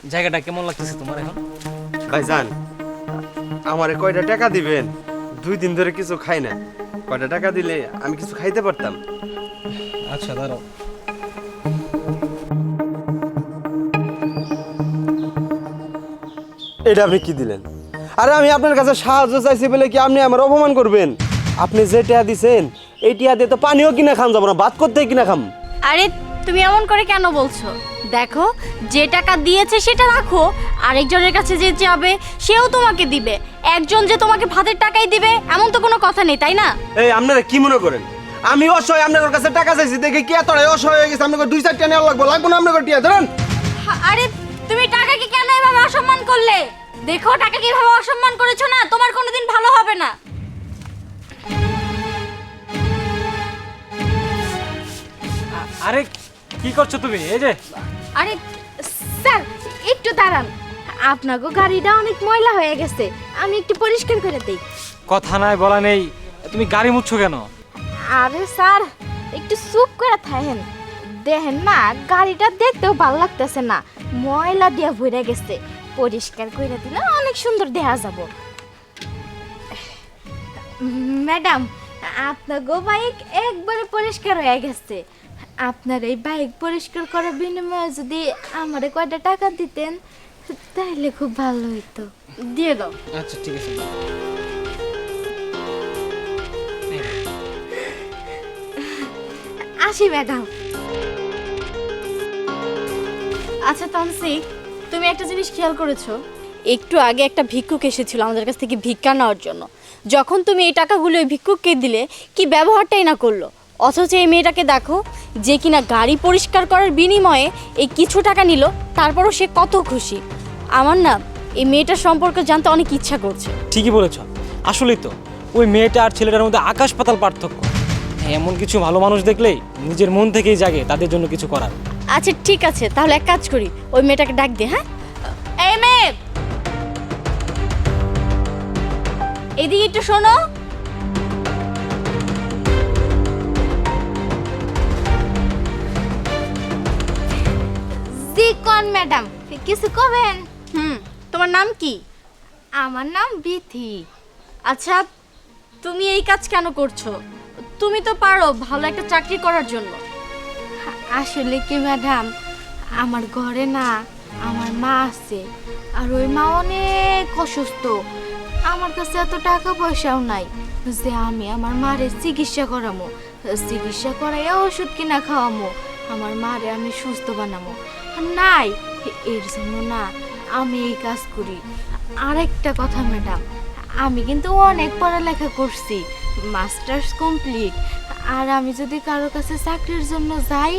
জায়গাটা কেমন লাগতেছে তোমার এখন? ভাইজান, আমারে কয়টা টাকা দিবেন? 2 দিন ধরে কিছু খাই না। কয়টা টাকা দিলে আমি কিছু খাইতে পারতাম। আচ্ছা দাঁড়াও। এটা আপনি কি দিলেন? আরে আমি আপনার কাছে সাহায্য চাইছি বলে কি আপনি আমার অপমান করবেন? আপনি যে টাকা দিছেন এই টাকা দিয়ে তো পানিও কিনা খান যাব না, ভাত করতে কিনা খাম। আরে তুমি এমন করে কেন বলছো? দেখো, যে টাকা দিয়েছে সেটা রাখো, আরেকজনের কাছে যে যাবে সেও তোমাকে দিবে। একজন যে তোমাকে ভাতের টাকাই দিবে এমন তো কোনো কথা নেই, তাই না? এই আপনারা কি মনে করেন আমি অসহায়? আপনার কাছে টাকা চাইছি দেখে কি এতটাই অসহায় হয়ে গেছে? আপনাকে 2-4 টাকা নেওয়া লাগবো না আপনার টিয়া ধরেন। আরে তুমি টাকাকে কেন এভাবে অসম্মান করলে? দেখো, টাকাকে এভাবে অসম্মান করেছো না, তোমার কোনোদিন ভালো হবে না। আরে কি করছো তুমি? এই যে আরে স্যার, একটু দাঁড়ান। আপনাকে গাড়িটা অনেক ময়লা হয়ে গেছে, আমি একটু পরিষ্কার করে দেই। কথা নাই বলা নেই, তুমি গাড়ি মুছছো কেন? আরে স্যার, একটু চুপ করে থাকেন। দেখেন না, গাড়িটা দেখতেও ভালো লাগতেছে না, ময়লা দিয়ে ভরে গেছে। পরিষ্কার করে দিলে অনেক সুন্দর দেখা যাব। ম্যাডাম, আপনার বাইক একবারে পরিষ্কার হয়ে গেছে। আপনার এই বাইক পরিষ্কার করার বিনিময়ে যদি আমারে কয়টা টাকা দিতেন তাহলে খুব ভালো হতো। দিয়ে দাও। আচ্ছা ঠিক আছে। আসি ম্যাডাম। আচ্ছা তানসি, তুমি একটা জিনিস খেয়াল করেছো? একটু আগে একটা ভিক্ষুক এসেছিল আমাদের কাছ থেকে ভিক্ষা নেওয়ার জন্য। যখন তুমি এই টাকাগুলো ওই ভিক্ষুককে দিলে, কি ব্যবহারটাই না করলো। অথচ এই মেয়েটাকে দেখো, যে কিনা গাড়ি পরিষ্কার করার বিনিময়ে এই কিছু টাকা নিল, তারপরও সে কত খুশি। আমার না এই মেয়েটার সম্পর্কে জানতে অনেক ইচ্ছা করছে। ঠিকই বলেছ, আসলেই তো ওই মেয়েটা আর ছেলেটার মধ্যে আকাশ পাতাল পার্থক্য। এমন কিছু ভালো মানুষ দেখলেই নিজের মন থেকেই জাগে তাদের জন্য কিছু করার। আচ্ছা ঠিক আছে, তাহলে এক কাজ করি, ওই মেয়েটাকে ডাক দে। হ্যাঁ, এই মেয়ে, এদিকে একটু শোনো। জি কোন ম্যাডাম, কিছু কবেন? তোমার নাম কি? আমার নাম বিথি। আচ্ছা, তুমি এই কাজ কেন করছো? তুমি তো পারো ভালো একটা চাকরি করার জন্য। আসলে কি ম্যাডাম, আমার ঘরে না আমার মা আছে, আর ওই মা অনেক অসুস্থ। আমার কাছে এত টাকা পয়সাও নাই যে আমি আমার মারে চিকিৎসা করামো, চিকিৎসা করাইয়া ওষুধ কিনা খাওয়ামো, আমার মারে আমি সুস্থ বানামো। নাই, এর জন্য না আমি এই কাজ করি। আরেকটা কথা ম্যাডাম, আমি কিন্তু অনেক পড়ালেখা করছি, মাস্টার্স কমপ্লিট। আর আমি যদি কারো কাছে চাকরির জন্য যাই,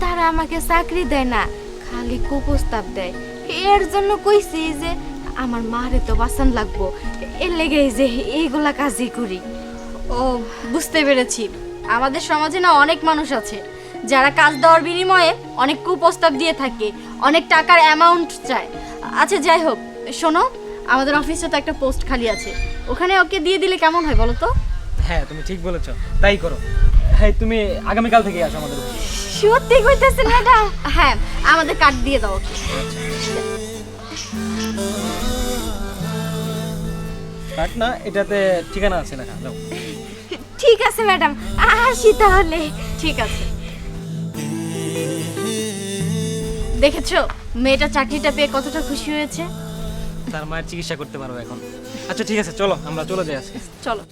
তারা আমাকে চাকরি দেয় না, খালি কুপ্রস্তাব দেয়। এর জন্য কইছি যে আমার মারে তো বাঁচান লাগবো, এর লেগেই যে এইগুলা কাজই করি। ও, বুঝতে পেরেছি। আমাদের সমাজে না অনেক মানুষ আছে যারা কাজ দেওয়ার বিনিময়ে অনেক কুপ্রস্তাব দিয়ে থাকে, অনেক টাকার অ্যামাউন্ট চায়। আচ্ছা যাই হোক, শোনো, আমাদের অফিসে তো একটা পোস্ট খালি আছে, ওখানে ওকে দিয়ে দিলে কেমন হয় বলো তো? হ্যাঁ তুমি ঠিক বলেছো, তাই করো। হ্যাঁ তুমি আগামীকাল থেকে আসো আমাদের অফিসে। সত্যি কইতেছেন ম্যাডাম? হ্যাঁ, আমাদের কার্ড দিয়ে দাও ওকে। কাট না, এটাতে ঠিকানা আছে না? যাও। ঠিক আছে ম্যাডাম, আসি তাহলে। ঠিক আছে। দেখেছো মেয়েটা চাকরিটা পেয়ে কতটা খুশি হয়েছে? তার মায়ের চিকিৎসা করতে পারবো এখন। আচ্ছা ঠিক আছে, চলো আমরা চলে যাই আজকে। চলো।